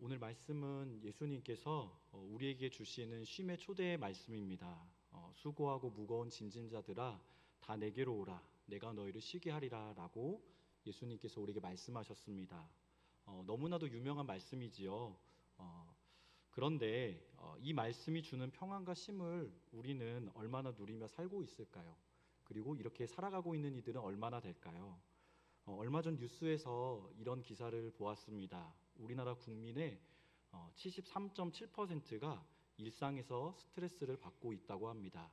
오늘 말씀은 예수님께서 우리에게 주시는 쉼의 초대의 말씀입니다. 수고하고 무거운 짐진 자들아 다 내게로 오라 내가 너희를 쉬게 하리라 라고 예수님께서 우리에게 말씀하셨습니다. 너무나도 유명한 말씀이지요. 그런데 이 말씀이 주는 평안과 쉼을 우리는 얼마나 누리며 살고 있을까요? 그리고 이렇게 살아가고 있는 이들은 얼마나 될까요? 얼마 전 뉴스에서 이런 기사를 보았습니다. 우리나라 국민의 73.7%가 일상에서 스트레스를 받고 있다고 합니다.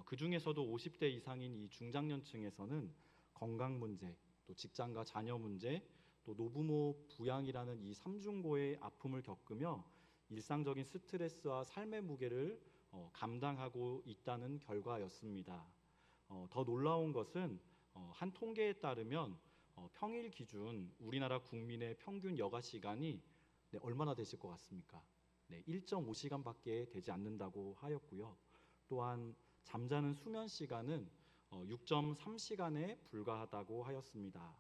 그 중에서도 50대 이상인 이 중장년층에서는 건강 문제, 또 직장과 자녀 문제, 또 노부모 부양이라는 이 삼중고의 아픔을 겪으며 일상적인 스트레스와 삶의 무게를 감당하고 있다는 결과였습니다. 더 놀라운 것은 한 통계에 따르면 평일 기준 우리나라 국민의 평균 여가 시간이 얼마나 되실 것 같습니까? 1.5시간밖에 되지 않는다고 하였고요. 또한 잠자는 수면 시간은 6.3시간에 불과하다고 하였습니다.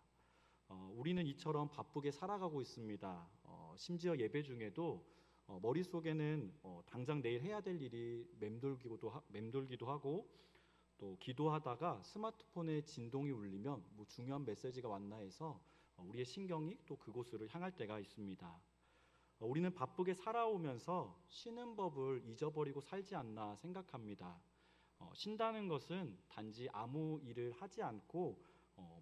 우리는 이처럼 바쁘게 살아가고 있습니다. 심지어 예배 중에도 머릿속에는 당장 내일 해야 될 일이 맴돌기도 하고, 또 기도하다가 스마트폰에 진동이 울리면 중요한 메시지가 왔나 해서 우리의 신경이 또 그곳으로 향할 때가 있습니다. 우리는 바쁘게 살아오면서 쉬는 법을 잊어버리고 살지 않나 생각합니다. 쉰다는 것은 단지 아무 일을 하지 않고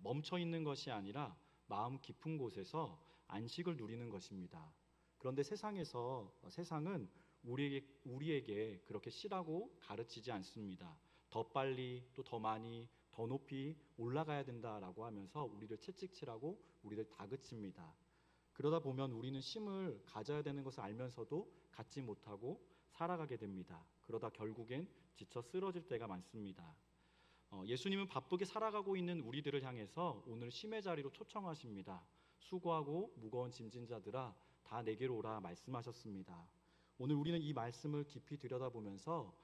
멈춰 있는 것이 아니라 마음 깊은 곳에서 안식을 누리는 것입니다. 그런데 세상은 우리에게 그렇게 쉬라고 가르치지 않습니다. 더 빨리, 또 더 많이, 더 높이 올라가야 된다라고 하면서 우리를 채찍질하고 우리를 다그칩니다. 그러다 보면 우리는 쉼을 가져야 되는 것을 알면서도 갖지 못하고 살아가게 됩니다. 그러다 결국엔 지쳐 쓰러질 때가 많습니다. 예수님은 바쁘게 살아가고 있는 우리들을 향해서 오늘 쉼의 자리로 초청하십니다. 수고하고 무거운 짐진 자들아 다 내게로 오라 말씀하셨습니다. 오늘 우리는 이 말씀을 깊이 들여다보면서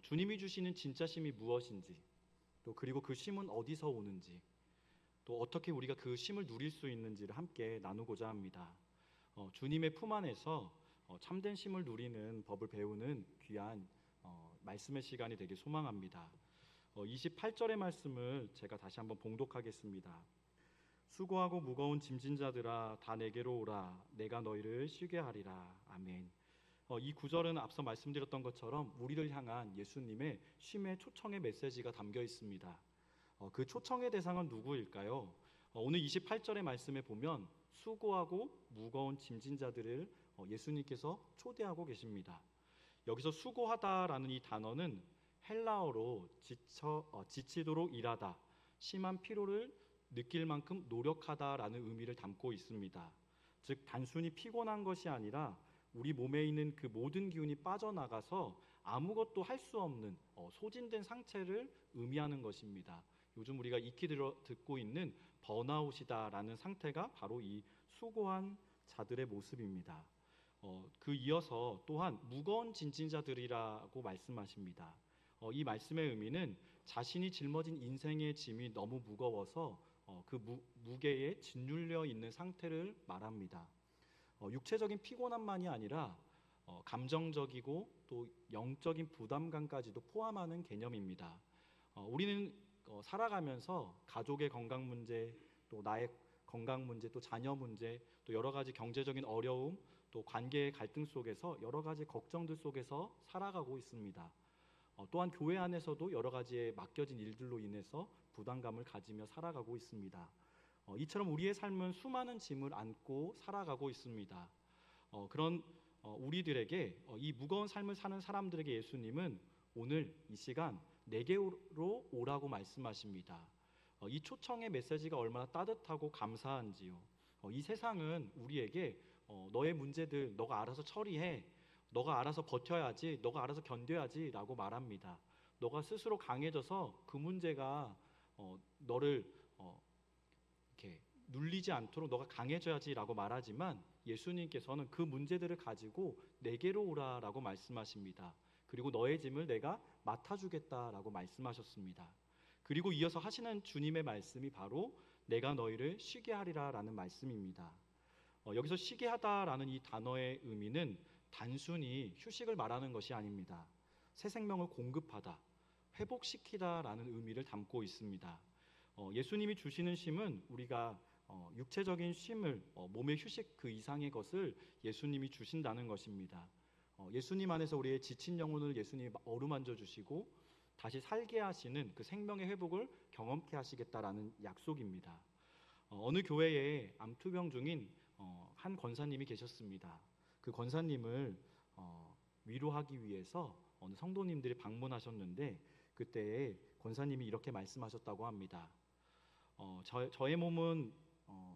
주님이 주시는 진짜 쉼이 무엇인지, 또 그리고 그 쉼은 어디서 오는지, 또 어떻게 우리가 그 쉼을 누릴 수 있는지를 함께 나누고자 합니다. 주님의 품 안에서 참된 쉼을 누리는 법을 배우는 귀한 말씀의 시간이 되길 소망합니다. 28절의 말씀을 제가 다시 한번 봉독하겠습니다. 수고하고 무거운 짐진 자들아 다 내게로 오라 내가 너희를 쉬게 하리라. 아멘. 이 구절은 앞서 말씀드렸던 것처럼 우리를 향한 예수님의 쉼의 초청의 메시지가 담겨 있습니다. 그 초청의 대상은 누구일까요? 오늘 28절의 말씀에 보면 수고하고 무거운 짐진 자들을 예수님께서 초대하고 계십니다. 여기서 수고하다라는 이 단어는 헬라어로 지치도록 일하다, 심한 피로를 느낄 만큼 노력하다라는 의미를 담고 있습니다. 즉 단순히 피곤한 것이 아니라 우리 몸에 있는 그 모든 기운이 빠져나가서 아무것도 할 수 없는 소진된 상태를 의미하는 것입니다. 요즘 우리가 익히 듣고 있는 번아웃이다라는 상태가 바로 이 수고한 자들의 모습입니다. 그 이어서 또한 무거운 짐진자들이라고 말씀하십니다. 이 말씀의 의미는 자신이 짊어진 인생의 짐이 너무 무거워서 그 무게에 짓눌려 있는 상태를 말합니다. 육체적인 피곤함만이 아니라 감정적이고 또 영적인 부담감까지도 포함하는 개념입니다. 우리는 살아가면서 가족의 건강 문제, 또 나의 건강 문제, 또 자녀 문제, 또 여러 가지 경제적인 어려움, 또 관계의 갈등 속에서 여러 가지 걱정들 속에서 살아가고 있습니다. 또한 교회 안에서도 여러 가지의 맡겨진 일들로 인해서 부담감을 가지며 살아가고 있습니다. 이처럼 우리의 삶은 수많은 짐을 안고 살아가고 있습니다. 그런 우리들에게 이 무거운 삶을 사는 사람들에게 예수님은 오늘 이 시간 내게로 오라고 말씀하십니다. 이 초청의 메시지가 얼마나 따뜻하고 감사한지요. 이 세상은 우리에게 너의 문제들 너가 알아서 처리해, 너가 알아서 버텨야지, 너가 알아서 견뎌야지 라고 말합니다. 너가 스스로 강해져서 그 문제가 너를 이렇게 눌리지 않도록 너가 강해져야지 라고 말하지만 예수님께서는 그 문제들을 가지고 내게로 오라라고 말씀하십니다. 그리고 너의 짐을 내가 맡아주겠다라고 말씀하셨습니다. 그리고 이어서 하시는 주님의 말씀이 바로 내가 너희를 쉬게 하리라 라는 말씀입니다. 여기서 쉬게 하다라는 이 단어의 의미는 단순히 휴식을 말하는 것이 아닙니다. 새 생명을 공급하다, 회복시키다라는 의미를 담고 있습니다. 예수님이 주시는 쉼은 우리가 육체적인 쉼을 몸의 휴식 그 이상의 것을 예수님이 주신다는 것입니다. 예수님 안에서 우리의 지친 영혼을 예수님이 어루만져 주시고 다시 살게 하시는 그 생명의 회복을 경험케 하시겠다라는 약속입니다. 어느 교회에 암투병 중인 한 권사님이 계셨습니다. 그 권사님을 위로하기 위해서 어느 성도님들이 방문하셨는데 그때 권사님이 이렇게 말씀하셨다고 합니다. 저의 몸은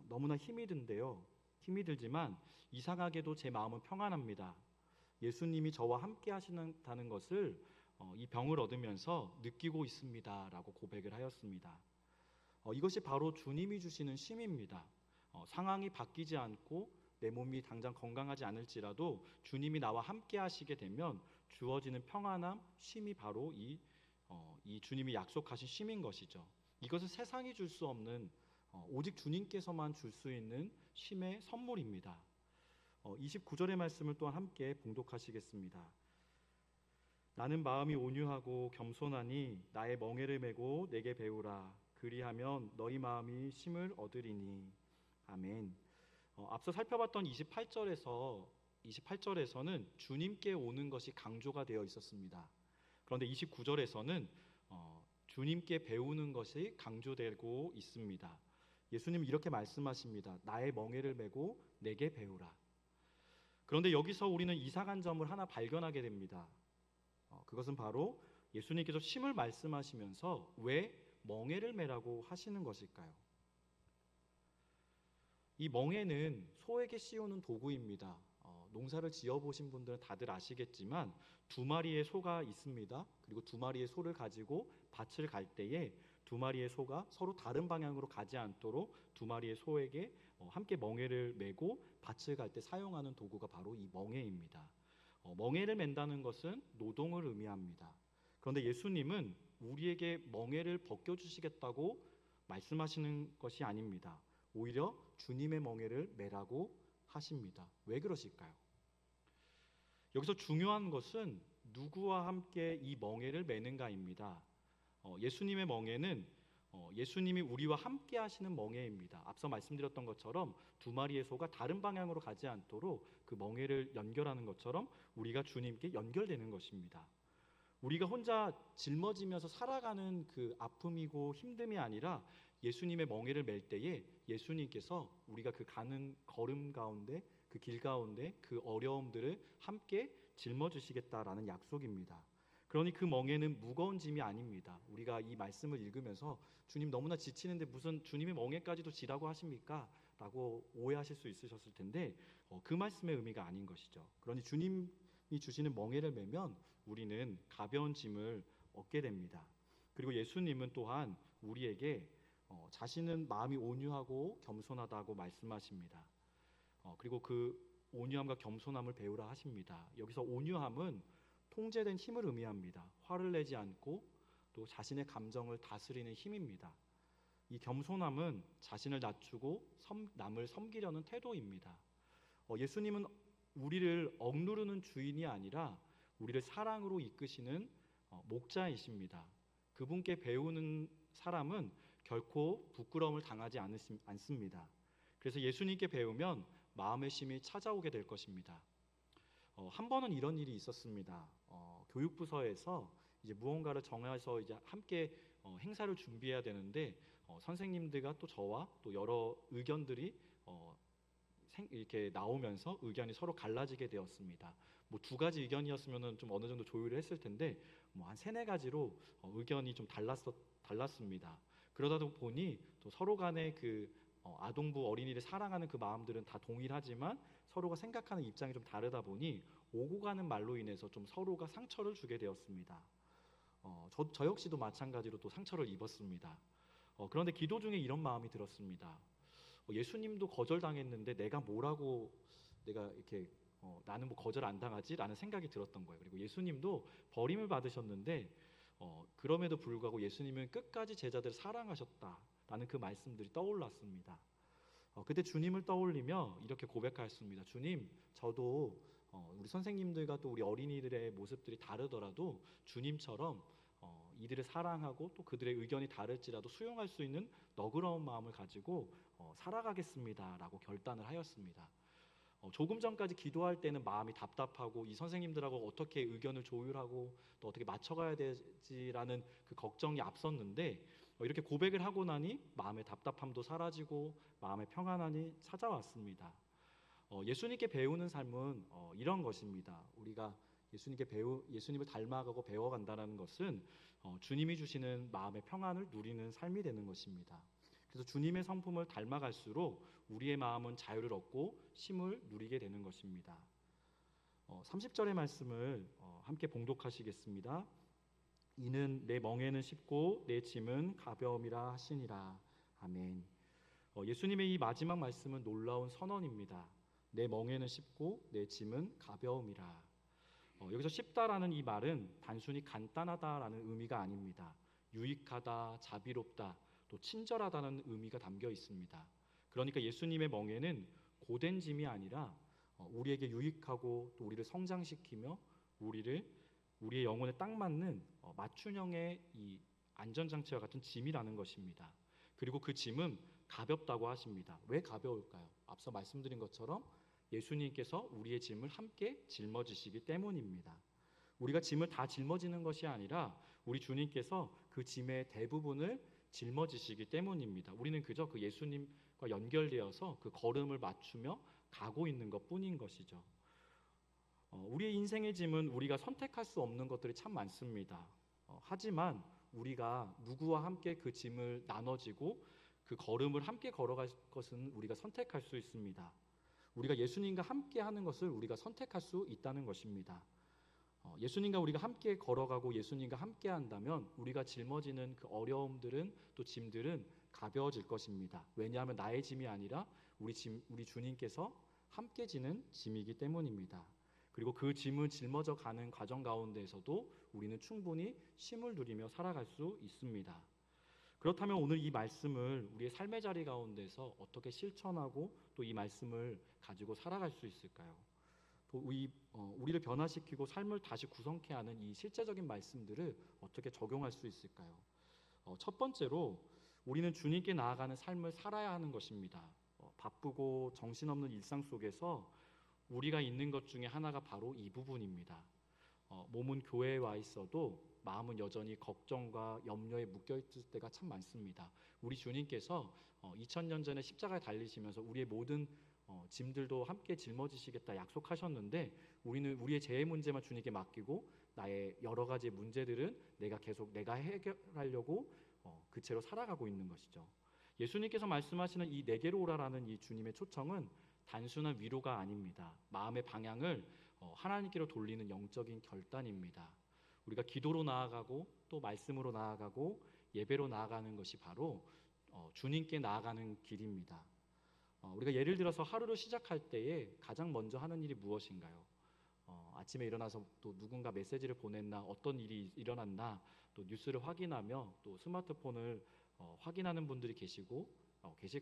너무나 힘이 든데요. 힘이 들지만 이상하게도 제 마음은 평안합니다. 예수님이 저와 함께 하시다는 것을 이 병을 얻으면서 느끼고 있습니다라고 고백을 하였습니다. 이것이 바로 주님이 주시는 쉼입니다. 상황이 바뀌지 않고 내 몸이 당장 건강하지 않을지라도 주님이 나와 함께 하시게 되면 주어지는 평안함, 쉼이 바로 이 주님이 약속하신 쉼인 것이죠. 이것은 세상이 줄 수 없는 오직 주님께서만 줄 수 있는 쉼의 선물입니다. 29절의 말씀을 또한 함께 봉독하시겠습니다. 나는 마음이 온유하고 겸손하니 나의 멍에를 메고 내게 배우라. 그리하면 너희 마음이 쉼을 얻으리니. 아멘. 앞서 살펴봤던 28절에서는 주님께 오는 것이 강조가 되어 있었습니다. 그런데 29절에서는 주님께 배우는 것이 강조되고 있습니다. 예수님 이렇게 말씀하십니다. 나의 멍에를 메고 내게 배우라. 그런데 여기서 우리는 이상한 점을 하나 발견하게 됩니다. 그것은 바로 예수님께서 쉼을 말씀하시면서 왜 멍에를 메라고 하시는 것일까요? 이 멍에는 소에게 씌우는 도구입니다. 농사를 지어보신 분들은 다들 아시겠지만 두 마리의 소가 있습니다. 그리고 두 마리의 소를 가지고 밭을 갈 때에 두 마리의 소가 서로 다른 방향으로 가지 않도록 두 마리의 소에게 함께 멍에를 메고 밭을 갈 때 사용하는 도구가 바로 이 멍에입니다. 멍에를 맨다는 것은 노동을 의미합니다. 그런데 예수님은 우리에게 멍에를 벗겨주시겠다고 말씀하시는 것이 아닙니다. 오히려 주님의 멍에를 메라고 하십니다. 왜 그러실까요? 여기서 중요한 것은 누구와 함께 이 멍에를 메는가입니다. 예수님의 멍에는 예수님이 우리와 함께 하시는 멍에입니다. 앞서 말씀드렸던 것처럼 두 마리의 소가 다른 방향으로 가지 않도록 그 멍에를 연결하는 것처럼 우리가 주님께 연결되는 것입니다. 우리가 혼자 짊어지면서 살아가는 그 아픔이고 힘듦이 아니라 예수님의 멍에를 맬 때에 예수님께서 우리가 그 가는 걸음 가운데 그 길 가운데 그 어려움들을 함께 짊어주시겠다라는 약속입니다. 그러니 그 멍에는 무거운 짐이 아닙니다. 우리가 이 말씀을 읽으면서 주님 너무나 지치는데 무슨 주님의 멍에까지도 지라고 하십니까? 라고 오해하실 수 있으셨을 텐데 그 말씀의 의미가 아닌 것이죠. 그러니 주님이 주시는 멍에를 메면 우리는 가벼운 짐을 얻게 됩니다. 그리고 예수님은 또한 우리에게 자신은 마음이 온유하고 겸손하다고 말씀하십니다. 그리고 그 온유함과 겸손함을 배우라 하십니다. 여기서 온유함은 통제된 힘을 의미합니다. 화를 내지 않고 또 자신의 감정을 다스리는 힘입니다. 이 겸손함은 자신을 낮추고 남을 섬기려는 태도입니다. 예수님은 우리를 억누르는 주인이 아니라 우리를 사랑으로 이끄시는 목자이십니다. 그분께 배우는 사람은 결코 부끄러움을 당하지 않습니다. 그래서 예수님께 배우면 마음의 쉼이 찾아오게 될 것입니다. 한 번은 이런 일이 있었습니다. 교육부서에서 이제 무언가를 정해서 이제 함께 행사를 준비해야 되는데 선생님들과 또 저와 또 여러 의견들이 이렇게 나오면서 의견이 서로 갈라지게 되었습니다. 뭐 두 가지 의견이었으면은 좀 어느 정도 조율을 했을 텐데 뭐 한 세네 가지로 의견이 좀 달랐습니다. 그러다 보니 또 서로 간의 그 아동부 어린이를 사랑하는 그 마음들은 다 동일하지만 서로가 생각하는 입장이 좀 다르다 보니 오고 가는 말로 인해서 좀 서로가 상처를 주게 되었습니다. 저 역시도 마찬가지로 또 상처를 입었습니다. 그런데 기도 중에 이런 마음이 들었습니다. 예수님도 거절당했는데 내가 이렇게 나는 뭐 거절 안 당하지? 라는 생각이 들었던 거예요. 그리고 예수님도 버림을 받으셨는데 그럼에도 불구하고 예수님은 끝까지 제자들을 사랑하셨다라는 그 말씀들이 떠올랐습니다. 그때 주님을 떠올리며 이렇게 고백하였습니다. 주님, 저도 우리 선생님들과 또 우리 어린이들의 모습들이 다르더라도 주님처럼 이들을 사랑하고 또 그들의 의견이 다를지라도 수용할 수 있는 너그러운 마음을 가지고 살아가겠습니다라고 결단을 하였습니다. 조금 전까지 기도할 때는 마음이 답답하고 이 선생님들하고 어떻게 의견을 조율하고 또 어떻게 맞춰가야 되지라는 그 걱정이 앞섰는데 이렇게 고백을 하고 나니 마음의 답답함도 사라지고 마음의 평안함이 찾아왔습니다. 예수님께 배우는 삶은 이런 것입니다. 우리가 예수님을 닮아가고 배워간다는 것은 주님이 주시는 마음의 평안을 누리는 삶이 되는 것입니다. 그래서 주님의 성품을 닮아갈수록 우리의 마음은 자유를 얻고 쉼을 누리게 되는 것입니다. 30절의 말씀을 함께 봉독하시겠습니다. 이는 내 멍에는 쉽고 내 짐은 가벼움이라 하시니라. 아멘. 예수님의 이 마지막 말씀은 놀라운 선언입니다. 내 멍에는 쉽고 내 짐은 가벼움이라. 여기서 쉽다라는 이 말은 단순히 간단하다라는 의미가 아닙니다. 유익하다, 자비롭다, 또 친절하다는 의미가 담겨 있습니다. 그러니까 예수님의 멍에는 고된 짐이 아니라 우리에게 유익하고 또 우리를 성장시키며 우리의 영혼에 딱 맞는 맞춤형의 이 안전장치와 같은 짐이라는 것입니다. 그리고 그 짐은 가볍다고 하십니다. 왜 가벼울까요? 앞서 말씀드린 것처럼 예수님께서 우리의 짐을 함께 짊어지시기 때문입니다. 우리가 짐을 다 짊어지는 것이 아니라 우리 주님께서 그 짐의 대부분을 짊어지시기 때문입니다. 우리는 그저 그 예수님과 연결되어서 그 걸음을 맞추며 가고 있는 것뿐인 것이죠. 우리의 인생의 짐은 우리가 선택할 수 없는 것들이 참 많습니다. 하지만 우리가 누구와 함께 그 짐을 나눠지고 그 걸음을 함께 걸어갈 것은 우리가 선택할 수 있습니다. 우리가 예수님과 함께 하는 것을 우리가 선택할 수 있다는 것입니다. 예수님과 우리가 함께 걸어가고 예수님과 함께 한다면 우리가 짊어지는 그 어려움들은 또 짐들은 가벼워질 것입니다. 왜냐하면 나의 짐이 아니라 우리 주님께서 함께 지는 짐이기 때문입니다. 그리고 그 짐을 짊어져 가는 과정 가운데에서도 우리는 충분히 쉼을 누리며 살아갈 수 있습니다. 그렇다면 오늘 이 말씀을 우리의 삶의 자리 가운데서 어떻게 실천하고 또 이 말씀을 가지고 살아갈 수 있을까요? 또 우리를 변화시키고 삶을 다시 구성케 하는 이 실제적인 말씀들을 어떻게 적용할 수 있을까요? 첫 번째로 우리는 주님께 나아가는 삶을 살아야 하는 것입니다. 바쁘고 정신없는 일상 속에서 우리가 있는 것 중에 하나가 바로 이 부분입니다. 몸은 교회에 와 있어도 마음은 여전히 걱정과 염려에 묶여있을 때가 참 많습니다. 우리 주님께서 2000년 전에 십자가에 달리시면서 우리의 모든 짐들도 함께 짊어지시겠다 약속하셨는데 우리는 우리의 죄의 문제만 주님께 맡기고 나의 여러 가지 문제들은 내가 해결하려고 그 채로 살아가고 있는 것이죠. 예수님께서 말씀하시는 이 내게로 오라라는 이 주님의 초청은 단순한 위로가 아닙니다. 마음의 방향을 하나님께로 돌리는 영적인 결단입니다. 우리가 기도로 나아가고 또 말씀으로 나아가고 예배로 나아가는 것이 바로 주님께 나아가는 길입니다. 우리가 예를 들어서 하루를 시작할 때에 가장 먼저 하는 일이 무엇인가요? 아침에 일어나서 또 누군가 메시지를 보냈나, 어떤 일이 일어났나, 또 뉴스를 확인하며 또 스마트폰을 확인하는 분들이 계실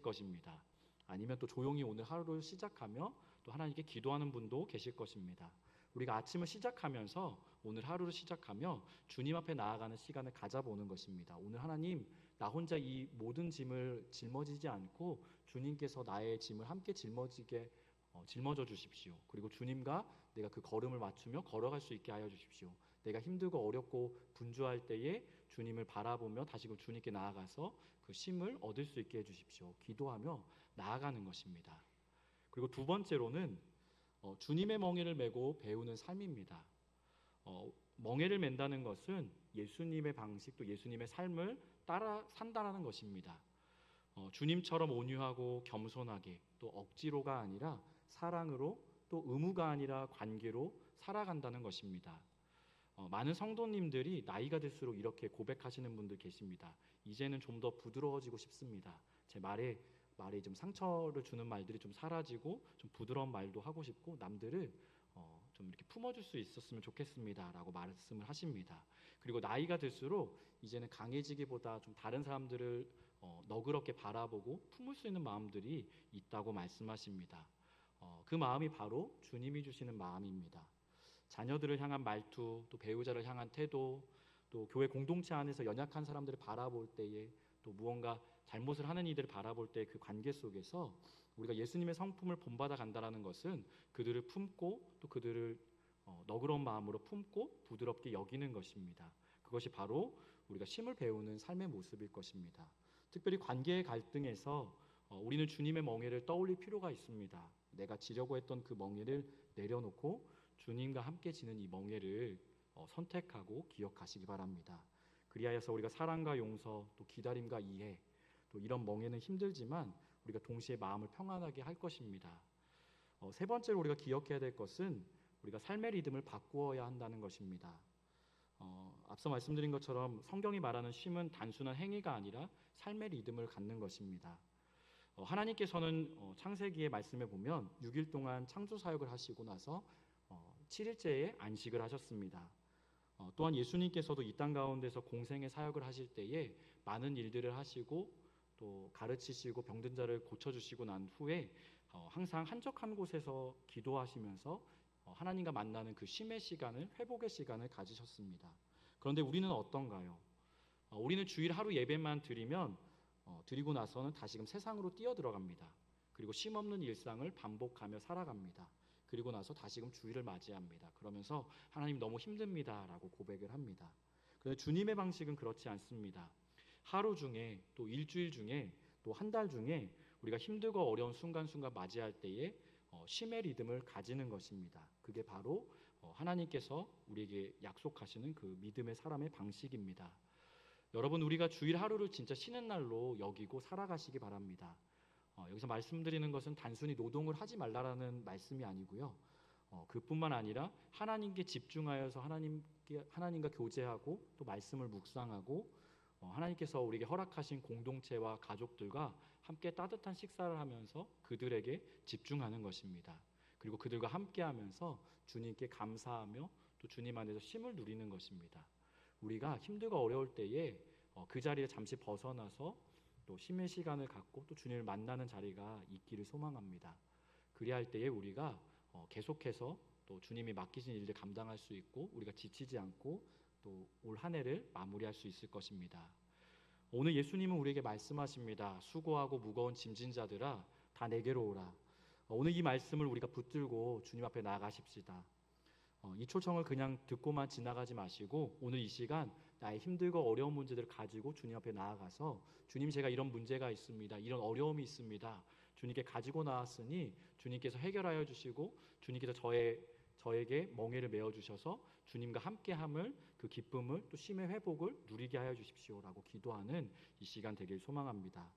것입니다. 아니면 또 조용히 오늘 하루를 시작하며 또 하나님께 기도하는 분도 계실 것입니다. 우리가 아침을 시작하면서 오늘 하루를 시작하며 주님 앞에 나아가는 시간을 가져보는 것입니다. 오늘 하나님, 나 혼자 이 모든 짐을 짊어지지 않고 주님께서 나의 짐을 함께 짊어져 주십시오. 그리고 주님과 내가 그 걸음을 맞추며 걸어갈 수 있게 하여 주십시오. 내가 힘들고 어렵고 분주할 때에 주님을 바라보며 다시금 주님께 나아가서 그 쉼을 얻을 수 있게 해주십시오. 기도하며 나아가는 것입니다. 그리고 두 번째로는 주님의 멍에를 메고 배우는 삶입니다. 멍에를 맨다는 것은 예수님의 방식 또 예수님의 삶을 따라 산다는 것입니다. 주님처럼 온유하고 겸손하게 또 억지로가 아니라 사랑으로 또 의무가 아니라 관계로 살아간다는 것입니다. 많은 성도님들이 나이가 들수록 이렇게 고백하시는 분들 계십니다. 이제는 좀 더 부드러워지고 싶습니다. 제 말에 좀 상처를 주는 말들이 좀 사라지고 좀 부드러운 말도 하고 싶고 남들을 좀 이렇게 품어줄 수 있었으면 좋겠습니다라고 말씀을 하십니다. 그리고 나이가 들수록 이제는 강해지기보다 좀 다른 사람들을 너그럽게 바라보고 품을 수 있는 마음들이 있다고 말씀하십니다. 그 마음이 바로 주님이 주시는 마음입니다. 자녀들을 향한 말투, 또 배우자를 향한 태도, 또 교회 공동체 안에서 연약한 사람들을 바라볼 때에, 또 무언가 잘못을 하는 이들을 바라볼 때 그 관계 속에서 우리가 예수님의 성품을 본받아 간다는 것은 그들을 품고 또 그들을 너그러운 마음으로 품고 부드럽게 여기는 것입니다. 그것이 바로 우리가 쉼을 배우는 삶의 모습일 것입니다. 특별히 관계의 갈등에서 우리는 주님의 멍에를 떠올릴 필요가 있습니다. 내가 지려고 했던 그 멍에를 내려놓고 주님과 함께 지는 이 멍에를 선택하고 기억하시기 바랍니다. 그리하여서 우리가 사랑과 용서, 또 기다림과 이해, 또 이런 멍에는 힘들지만 우리가 동시에 마음을 평안하게 할 것입니다. 세 번째로 우리가 기억해야 될 것은 우리가 삶의 리듬을 바꾸어야 한다는 것입니다. 앞서 말씀드린 것처럼 성경이 말하는 쉼은 단순한 행위가 아니라 삶의 리듬을 갖는 것입니다. 하나님께서는 창세기의 말씀에 보면 6일 동안 창조 사역을 하시고 나서 7일째에 안식을 하셨습니다. 또한 예수님께서도 이 땅 가운데서 공생의 사역을 하실 때에 많은 일들을 하시고 또 가르치시고 병든 자를 고쳐주시고 난 후에 항상 한적한 곳에서 기도하시면서 하나님과 만나는 그 쉼의 시간을, 회복의 시간을 가지셨습니다. 그런데 우리는 어떤가요? 우리는 주일 하루 예배만 드리고 나서는 다시금 세상으로 뛰어들어갑니다. 그리고 쉼없는 일상을 반복하며 살아갑니다. 그리고 나서 다시금 주일을 맞이합니다. 그러면서 하나님 너무 힘듭니다 라고 고백을 합니다. 그런데 주님의 방식은 그렇지 않습니다. 하루 중에, 또 일주일 중에, 또 한 달 중에 우리가 힘들고 어려운 순간순간 맞이할 때에 쉼의 리듬을 가지는 것입니다. 그게 바로 하나님께서 우리에게 약속하시는 그 믿음의 사람의 방식입니다. 여러분, 우리가 주일 하루를 진짜 쉬는 날로 여기고 살아가시기 바랍니다. 여기서 말씀드리는 것은 단순히 노동을 하지 말라라는 말씀이 아니고요. 그뿐만 아니라 하나님께 집중하여서 하나님과 교제하고 또 말씀을 묵상하고 하나님께서 우리에게 허락하신 공동체와 가족들과 함께 따뜻한 식사를 하면서 그들에게 집중하는 것입니다. 그리고 그들과 함께하면서 주님께 감사하며 또 주님 안에서 쉼을 누리는 것입니다. 우리가 힘들고 어려울 때에 그 자리에 잠시 벗어나서 또 쉼의 시간을 갖고 또 주님을 만나는 자리가 있기를 소망합니다. 그리할 때에 우리가 계속해서 또 주님이 맡기신 일을 감당할 수 있고 우리가 지치지 않고 또 올 한 해를 마무리할 수 있을 것입니다. 오늘 예수님은 우리에게 말씀하십니다. 수고하고 무거운 짐진 자들아 다 내게로 오라. 오늘 이 말씀을 우리가 붙들고 주님 앞에 나아가십시다. 이 초청을 그냥 듣고만 지나가지 마시고 오늘 이 시간 나의 힘들고 어려운 문제들을 가지고 주님 앞에 나아가서 주님, 제가 이런 문제가 있습니다. 이런 어려움이 있습니다. 주님께 가지고 나왔으니 주님께서 해결하여 주시고 주님께서 저에게 멍에를 메어 주셔서 주님과 함께함을, 그 기쁨을, 또 쉼의 회복을 누리게 하여 주십시오라고 기도하는 이 시간 되길 소망합니다.